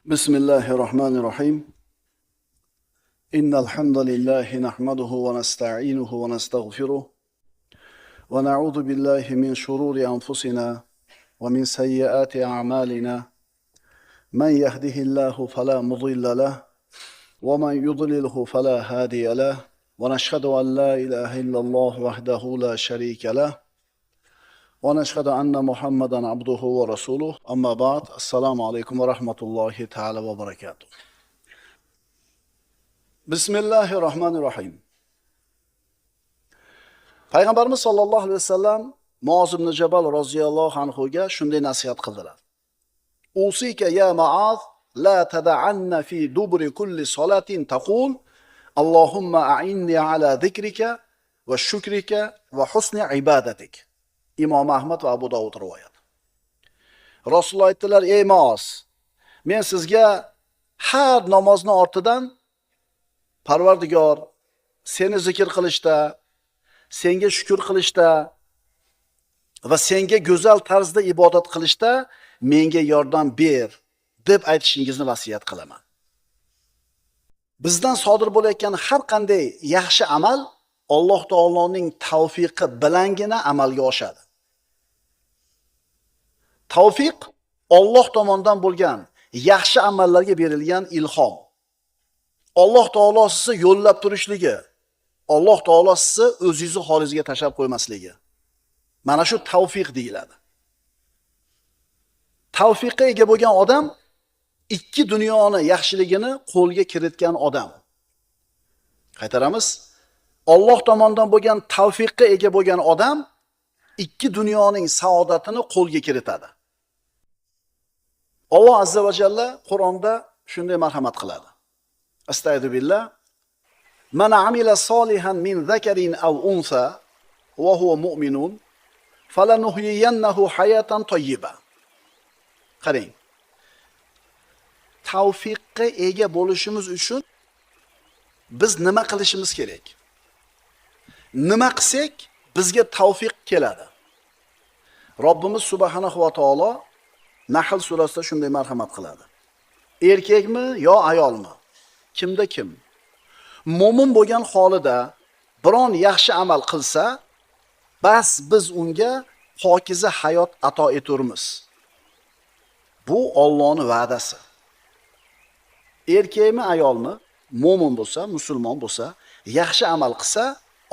بسم الله الرحمن الرحيم إن الحمد لله نحمده ونستعينه ونستغفره ونعوذ بالله من شرور أنفسنا ومن سيئات أعمالنا من يهده الله فلا مضل له ومن يضلله فلا هادي له ونشهد أن لا إله إلا الله وحده لا شريك له ونشهد أن محمدا عبده ورسوله أما بعد السلام عليكم ورحمة الله تعالى وبركاته Bismillahirrahmanirrahim. Payg'ambarimiz sollallohu alayhi vasallam Muoz ibn Jabal roziyallohu anhuga shunday nasihat qildilar. Usika ya Muoz la tad'anna fi dubri kulli salatin taqul Allohumma a'inni ala zikrika va shukrika va husni ibadatik. Imom Ahmad va Abu Dovud rivoyat. Rasululloh aytdilar: "Ey Muoz, men sizga har namozni ortidan Parvardigor, seni zikr qilishda, senga shukr qilishda va senga go'zal tarzda ibodat qilishda menga yordam ber" deb aytishingizni vasiyat qilaman. Bizdan sodir bo'layotgan har qanday yaxshi amal Alloh taoloning tavfiqi bilangina amalga oshadi. Tavfiq Alloh tomonidan bo'lgan yaxshi amallarga berilgan ilhom. Alloh taolo sizni yo'llab turishligi, Alloh taolo sizni o'zingizni holingizga tashlab qo'ymasligi. Mana shu tavfiq deyiladi. Tavfiqqa ega bo'lgan odam ikki dunyoni yaxshiligini qo'lga kiritgan odam. Qaytaramiz. Alloh tomonidan bo'lgan tavfiqqa ega bo'lgan odam ikki dunyoning saodatini qo'lga kiritadi. Alloh azza va jalla Qur'onda shunday marhamat qiladi. Astagfiru billah. Man amila solihan min zakarin aw unsa wa huwa mu'minun falanuhyiyannahu hayatan tayyiba. Qarang. Tavfiqqa ega bo'lishimiz uchun biz nima qilishimiz kerak? Nima qilsak bizga tavfiq keladi? Robbimiz subhanahu va taolo Nahl surasida shunday marhamat qiladi. Erkakmi yo ayolmi? Kimda kim? Mo'min bo'lgan holida biron yaxshi amal qilsa, bas biz unga pokiza hayot ato eturmiz. Bu Allohning va'dasi. Erkakmi ayolmi? Mo'min bo'lsa, musulmon bo'lsa, yaxshi amal qilsa,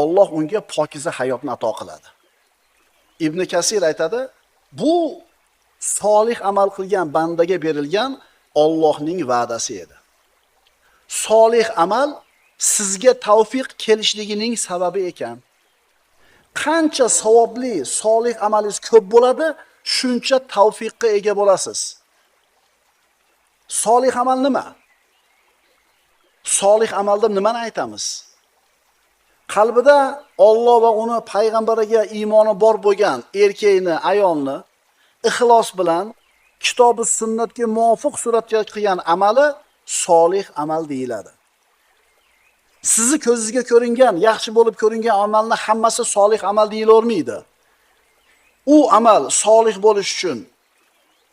Alloh unga pokiza hayotni ato qiladi. Ibn Kasir aytadi, bu solih amal qilgan bandaga berilgan Allohning va'dasi edi. Solih amal sizga tavfiq kelishligining sababi ekan. Qancha savobli solih amalingiz ko'p bo'ladi, shuncha tavfiqqa ega bo'lasiz. Solih amal nima? Solih amalda nimani aytamiz? Qalbida Alloh va uni payg'ambariga iymoni bor bo'lgan erkakni, ayolni ixlos bilan kitob-u sunnatga muvofiq suratga qilgan amali solih amal deyiladi. Sizni ko'zingizga ko'ringan, yaxshi bo'lib ko'ringan amalni hammasi solih amal deyilavermaydi. U amal solih bo'lish uchun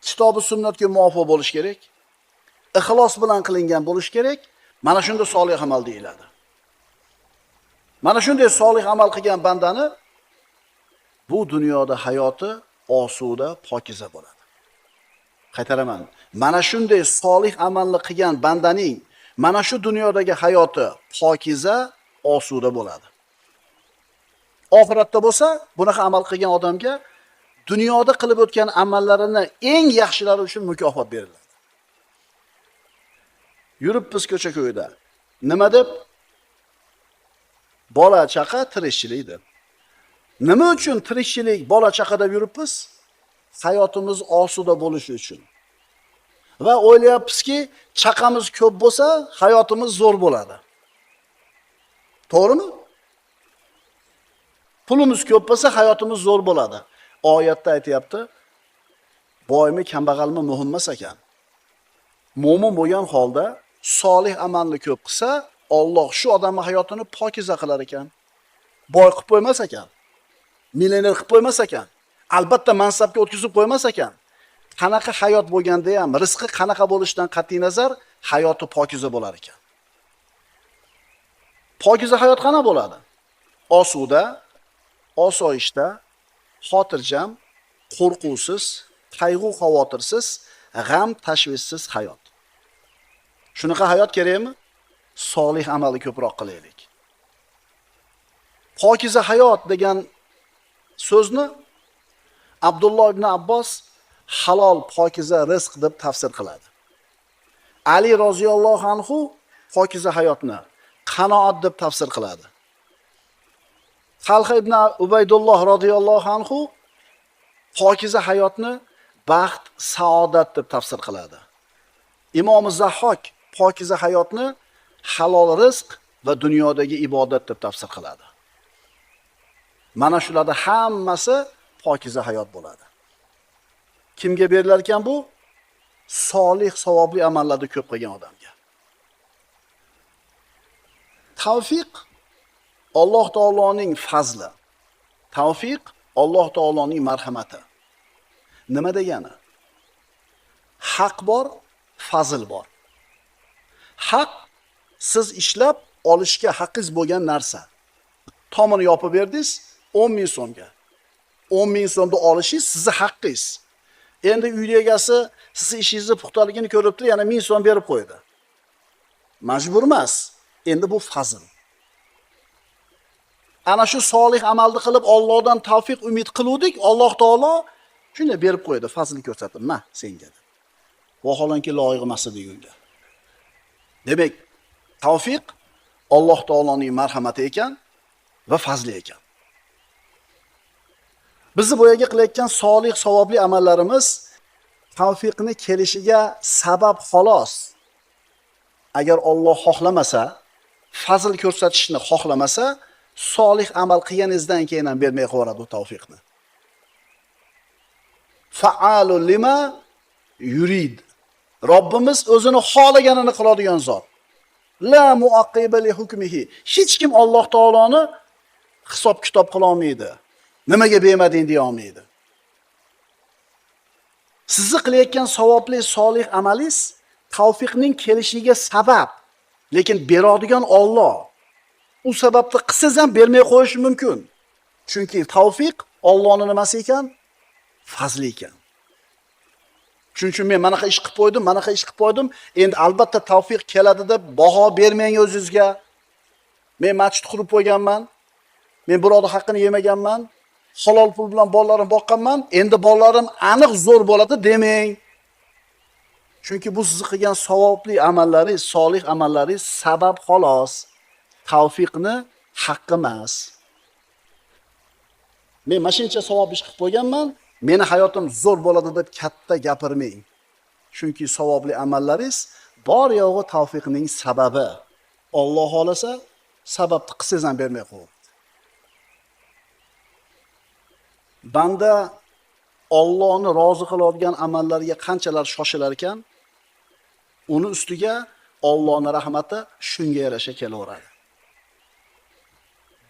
kitob-u sunnatga muvofiq bo'lish kerak. Ixlos bilan qilingan bo'lish kerak. Mana shunda solih amal deyiladi. Mana shunday solih amal qilgan bandani bu dunyoda hayoti osuda, pokiza bo'ladi. Qaytaraman. Mana shunday solih amalni qilgan bandaning mana shu dunyodagi hayoti pokiza, osuda bo'ladi. Oxiratda bo'lsa, bunaqa amal qilgan odamga dunyoda qilib o'tgan amallarini eng yaxshilari uchun mukofot beriladi. Yuribmiz ko'cha-ko'yda. Nima deb? Bola chaqa tirikchilik deb. Nima uchun tirikchilik, bola chaqa deb yuribmiz? Hayotimiz osuda bo'lishi uchun. Va o'ylayapmizki, chaqamiz ko'p bo'lsa, hayotimiz zo'r bo'ladi. To'g'rimi? Pulimiz ko'p bo'lsa, hayotimiz zo'r bo'ladi. Oyatda aytayapti, boymi, kambag'almi muhim emas ekan. Mo'min bo'lgan holda solih amalni ko'p qilsa, Alloh shu odamning hayotini pokiza qilar ekan. Boy qilib qo'ymas ekan. Millioner qilib qo'ymas ekan. Albatta mansabga o'tkazib qo'ymas ekan. qanaqa hayot bo'lganda ham, rizqi qanaqa bo'lishidan qat'iy nazar hayoti pokiza bo'lar ekan. Pokiza hayot qana bo'ladi? Osuda, osoyishta, xotirjam, qo'rquvsiz, qayg'u-xavotirsiz, g'am tashvishsiz hayot. Shunaqa hayot kerakmi? Solih amalni ko'proq qilaylik. Pokiza hayot degan so'zni Abdulloh ibn Abbos halol pokiza rizq deb tafsir qiladi. Ali roziyallohu anhu pokiza hayotni qanoat deb tafsir qiladi. Talha ibn Ubaydulloh roziyallohu anhu pokiza hayotni baxt, saodat deb tafsir qiladi. Imom Zahhok pokiza hayotni halol rizq va dunyodagi ibodat deb tafsir qiladi. Mana shularda hammasi pokiza hayot bo'ladi. Kimga berilar ekan bu? Solih, savobli amallarni ko'p qilgan odamga. Tavfiq Alloh taoloning fazli. Tavfiq Alloh taoloning marhamati. Nima degani? Haq bor, fazl bor. Haq siz ishlab olishga haqqingiz bo'lgan narsa. Tomini yopib berdingiz 10 ming so'mga. 10 ming so'mni olishingiz sizni haqqingiz. Endi uy egasi siz ishingizni puxtaligini ko'rib turib, yana 1000 so'm berib qo'ydi. Majbur emas. Endi bu fazl. Ana shu solih amalni qilib Allohdan tavfiq umid qiluvdik, Alloh taolo shunday berib qo'ydi, fazl ko'rsatib, "Ma, senga." Vaholanki loyiq emas edi unga. Demak, tavfiq Alloh taoloning marhamati ekan va fazli ekan. Bizni bu yerga qilayotgan solih, savobli amallarimiz tavfiqni kelishiga sabab xolos. Agar Alloh xohlamasa, fazl ko'rsatishni xohlamasa, solih amal qilganingizdan keyin ham bermay qo'yadi bu tavfiqni. Fa'alu lima yurid. Robbimiz o'zini xohlaganini qiladigan zot. La muaqqiba li hukmihi. Hech kim Alloh taoloni hisob-kitob qila olmaydi. Nimaga bermading deya olmaydi. Sizni qilayotgan savobli solih amalingiz tavfiqning kelishiga sabab, lekin beradigan Alloh. U sababni qilsangiz ham bermay qo'yishi mumkin. Chunki tavfiq Allohning nimasi ekan? Fazli ekan. Shuning uchun men manaqa ish qilib qo'ydim, manaqa ish qilib qo'ydim. Endi albatta tavfiq keladi deb baho bermang o'zingizga. Men masjid qurib qo'yganman. Men birovning haqqini yemaganman. Halol pul bilan bolalarimni boqqanman. Endi bolalarim aniq zo'r bo'ladi demang. Chunki bu siz qilgan savobli amallaringiz, solih amallaringiz sabab xolos. Tavfiqni haqqi emas. Men mashincha savob ish qilib qo'yganman, meni hayotim zo'r bo'ladi deb katta gapirmang. Chunki savobli amallaringiz bor yo'g'i tavfiqning sababi. Alloh xolasa sababni qilsangiz ham bermay qo'yadi. Banda Allohni rozi qiladigan amallarga qanchalar shoshilar ekan, uni ustiga Allohning rahmati shunga yarasha kelaveradi.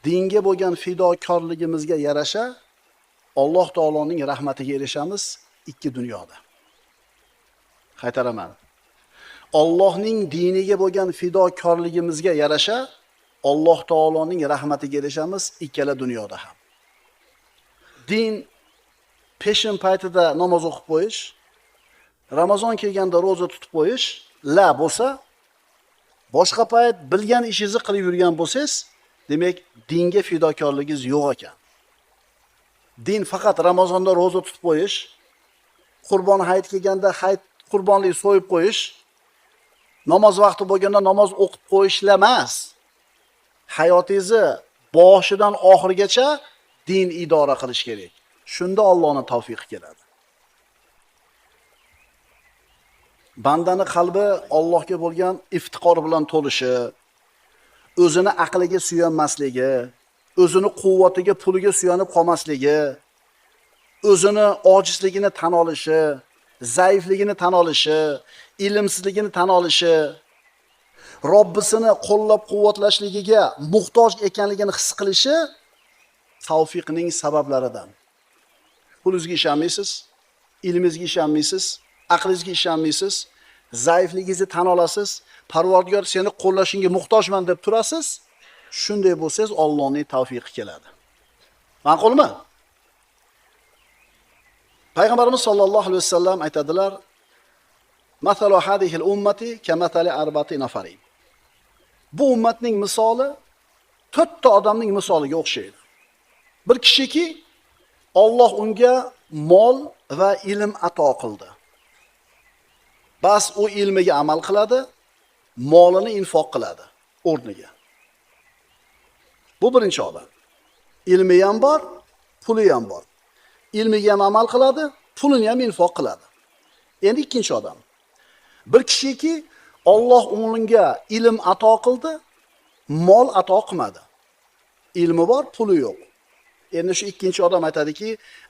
Dinga bo'lgan fidokorligimizga yarasha Alloh taoloning rahmatiga erishamiz ikki dunyoda. Qaytaraman. Allohning diniga bo'lgan fidokorligimizga yarasha Alloh taoloning rahmatiga erishamiz ikkala dunyoda ham. Din peshin paytida namoz o'qib qo'yish, Ramazon kelganda roza tutib qo'yish la bo'lsa, boshqa payt bilgan ishingizni qilib yurgan bo'lsangiz, demak dinga fidokorligingiz yo'q ekan. Din faqat Ramazonda roza tutib qo'yish, Qurbon hayit kelganda hayit qurbonlik so'yib qo'yish, namoz vaqti bo'lganda namoz o'qib qo'yishlar emas. Hayotingizni boshidan oxirigacha din idora qilish kerak. Shunda Allohning tavfiqi keladi. Bandani qalbi Allohga bo'lgan iftiqor bilan to'lishi, o'zini aqliga suyanmasligi, o'zini quvvatiga, puliga suyanib qolmasligi, o'zini ojizligini tan olishi, zaifligini tan olishi, ilmsizligini tan olishi, Robbisini qo'llab-quvvatlashligiga muhtoj ekanligini his qilishi tavfiqning sabablaridan. Pulingizga ishonmaysiz? ilmingizga ishonmaysiz, aqlingizga ishonmaysiz, zaifligingizni tan olasiz, Parvardigor seni qo'llashingga muhtojman deb turasiz. Shunday bo'lsangiz Allohning tavfiqi keladi. Ma'qulmi? Payg'ambarimiz sollallohu alayhi vasallam aytadilar: "Masalu hadihil ummati kamathali arba'ati nafarin." Bu ummatning misoli 4 ta odamning misoliga o'xshaydi. Bir kishiki Alloh unga mol va ilm ato qildi. Bas u ilmiga amal qiladi, molini infoq qiladi o'rniga. Bu birinchi odam. Ilmi ham bor, puli ham bor. Ilmiga ham amal qiladi, pulini ham infoq qiladi. Endi ikkinchi odam. Bir kishiki Alloh unga ilm ato qildi, mol ato qilmadi. Ilmi bor, puli yo'q. Endi shu ikkinchi odam aytadiki,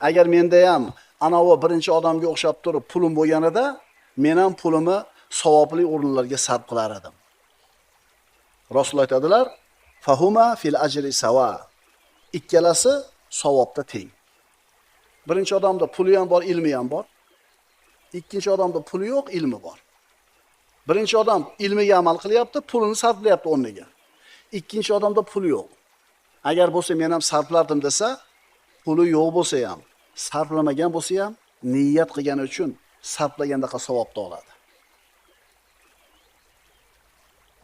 agar menda ham anavi birinchi odamga o'xshab turib pulim bo'lganida, men ham pulimni savobli o'rinlarga sarf qilar edim. Rasul aytadilar: "Fahuma fil ajri sawa." Ikkalasi savobda teng. Birinchi odamda puli ham bor, ilmi ham bor. Ikkinchi odamda puli yo'q, ilmi bor. Birinchi odam ilmiga amal qilyapti, pulini sarflayapti o'rniga. Ikkinchi odamda puli yo'q. Agar bo'lsa men ham sarflardim desa, puli yo'q bo'lsa ham, sarflamagan bo'lsa ham, niyat qilgani uchun sarflagandaqa savobni oladi.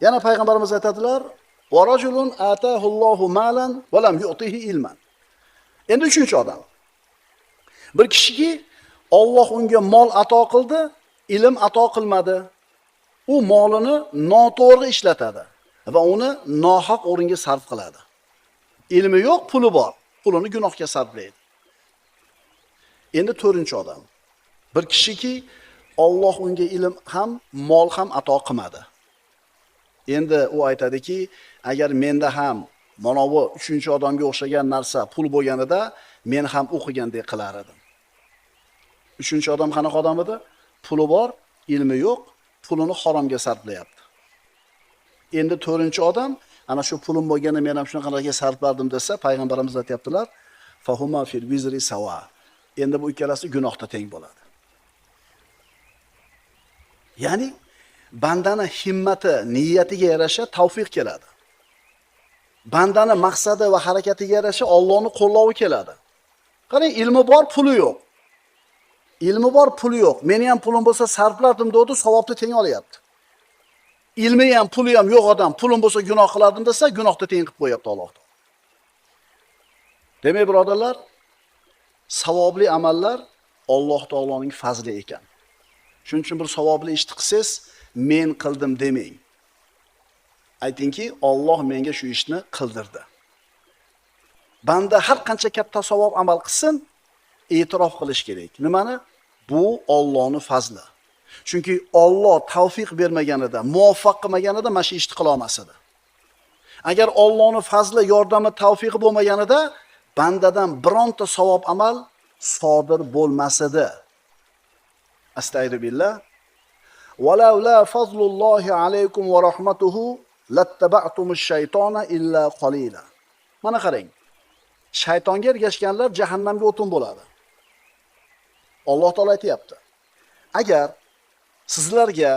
Yana payg'ambarimiz aytadilar: "Va rajulun atahu Allohu malan va lam yu'tihi ilman." Endi uchinchi odam. Bir kishiki Alloh unga mol ato qildi, ilm ato qilmadi. U molini noto'g'ri ishlatadi va uni nohaq o'ringa sarf qiladi. Ilmi yo'q, puli bor. Pulini gunohga sarflaydi. Endi to'rtinchi odam. Bir kishiki Alloh unga ilm ham, mol ham ato qilmadi. Endi u aytadiki, agar menda ham mana bu uchinchi odamga o'xshagan narsa pul bo'lganida, men ham o'qigandek qilar edim. Uchinchi odam qanaqa odam edi? Puli bor, ilmi yo'q, pulini haromga sarflayapti. Endi to'rtinchi odam, ana shu pulim bo'lganda men ham shunaqalarga sarflardim desa, payg'ambarimiz aytibdilar: "Fahuma fil wizri sawa." Endi bu ikkalasi gunohda teng bo'ladi. Ya'ni bandani himmati, niyatiga yarasha tavfiq keladi. Bandani maqsadi va harakatiga yarasha Allohning qo'llovi keladi. Qarang, ilmi bor, puli yo'q. Ilmi bor, puli yo'q. Meni ham pulim bo'lsa sarflardim degdi, savobni teng olyapti. Ilmi ham, puli ham yo'q odam, pulim bo'lsa gunoh qilardim desa, gunohni teng qilib qo'yapti Alloh taolo. Demak, birodarlar, savobli amallar Alloh taoloning fazli ekan. Shuning uchun bir savobli ishni qilsangiz, men qildim demang. Aytingki, Alloh menga shu ishni qildirdi. Banda har qancha katta savob amal qilsin, e'tirof qilish kerak. Nimani? Bu Allohning fazli. Chunki Alloh tavfiq bermaganida, muvaffaq qilmaganida mana shu ishni qila olmas edi. Agar Allohning fazli, yordami, tavfiqi bo'lmaganida, bandadan bironta savob amal sodir bo'lmas edi. Astagfirullah. Walaula fazlullohi alaykum va rahmatuhu lattaba'tumush shaytona illa qalila. Mana qarang. Shaytonga ergashganlar jahannamga o'tin bo'ladi. Alloh taolo aytayapti. Agar sizlarga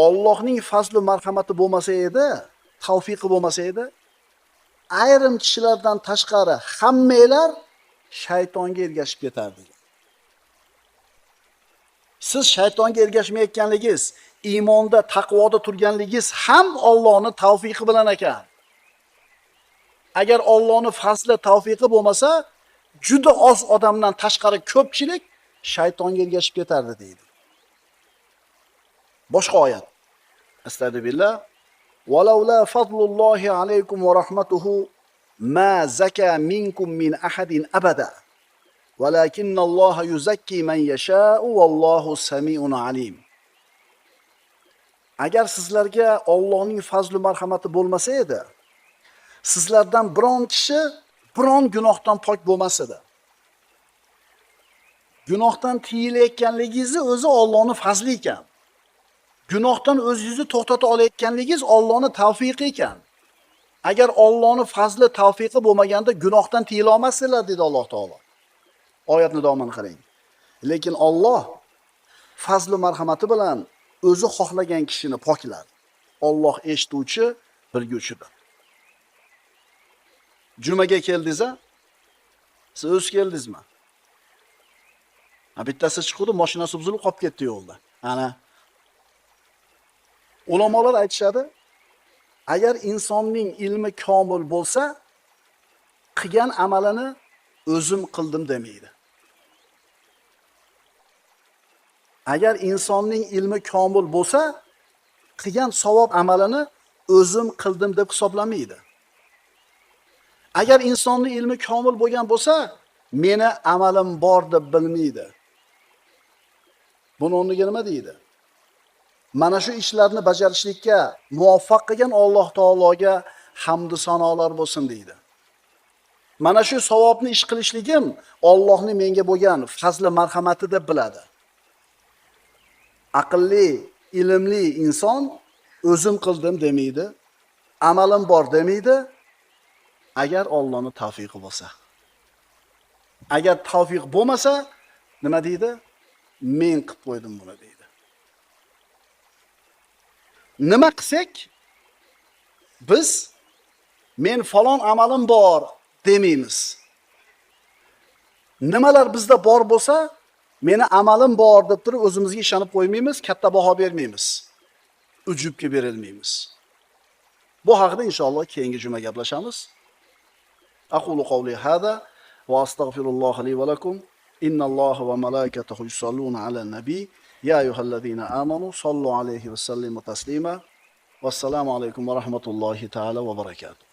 Allohning fazli marhamati bo'lmasa edi, tavfiqi bo'lmasa edi, ayrim kishilardan tashqari hammanglar shaytonga ergashib ketardingiz. Siz shaytonga ergashmayotganligingiz, iymonda, taqvoda turganligingiz ham Allohning tavfiqi bilan ekan. Agar Allohning fazli, tavfiqi bo'lmasa, juda oz odamdan tashqari ko'pchilik shaytonga ergashib ketardi deydi. Boshqa oyat. Astagfirullah. Walaula fadlullohi alaykum va rahmatuhu ma zaka minkum min ahadin abada. Walakinnalloha yuzakki man yasha'u wallohu samiun alim. Agar sizlarga Allohning fazli marhamati bo'lmasa edi, sizlardan biron kishi biron gunohdan pok bo'lmas edi. Gunohdan tiyilayotganligingizni o'zi Allohning fazli ekan. Gunohdan o'zingizni to'xtata olayotganligingiz Allohning tavfiqi ekan. Agar Allohning fazli, tavfiqi bo'lmaganda gunohdan tiyila olmassizlar dedi Alloh taolo. Oyatni davomini qarang. Lekin Alloh fazli marhamati bilan o'zi xohlagan kishini pokladi. Alloh eshituvchi, bilguvchidir. Jumaga keldingiz-a? Siz o'z keldingizmi? Bittasi chiqdi, mashinasi buzilib qolib ketdi yo'lda. Ana ulamolar aytishadi, agar insonning ilmi komil bo'lsa, qilgan amalini o'zim qildim demaydi. Agar insonning ilmi komil bo'lsa, qilgan savob amalini o'zim qildim deb hisoblamaydi. Agar insonning ilmi komil bo'lgan bo'lsa, meni amalim bor deb bilmaydi. Buni o'rniga nima deydi? Mana shu ishlarni bajarishlikka muvaffaq qilgan Alloh taologa hamd sanolar bo'lsin deydi. Mana shu savobni ish qilishligim Allohning menga bo'lgan fazli marhamati deb biladi. Aqlli, ilmli inson o'zim qildim demaydi, amalim bor demaydi, agar Allohning tavfiqi bo'lsa. Agar tavfiq bo'lmasa, nima deydi? Men qilib qo'ydim buni deydi. Nima qilsak, biz men falon amalim bor demaymiz. Nimalar bizda bor bo'lsa, meni amalim bor deb turib o'zimizga ishonib qo'ymaymiz, katta baho bermaymiz. Ujubga berilmaymiz. Bu haqida inshaalloh keyingi juma gaplashamiz. Aqulu qawli hada va astagfirulloh li va lakum. Innalloha va malaikatahu yusalluna alan nabiy. Ya ayyuhallazina amanu sallu alayhi va sallimu taslima. Vassalamu alaykum va rahmatullohi ta'ala va barakatuh.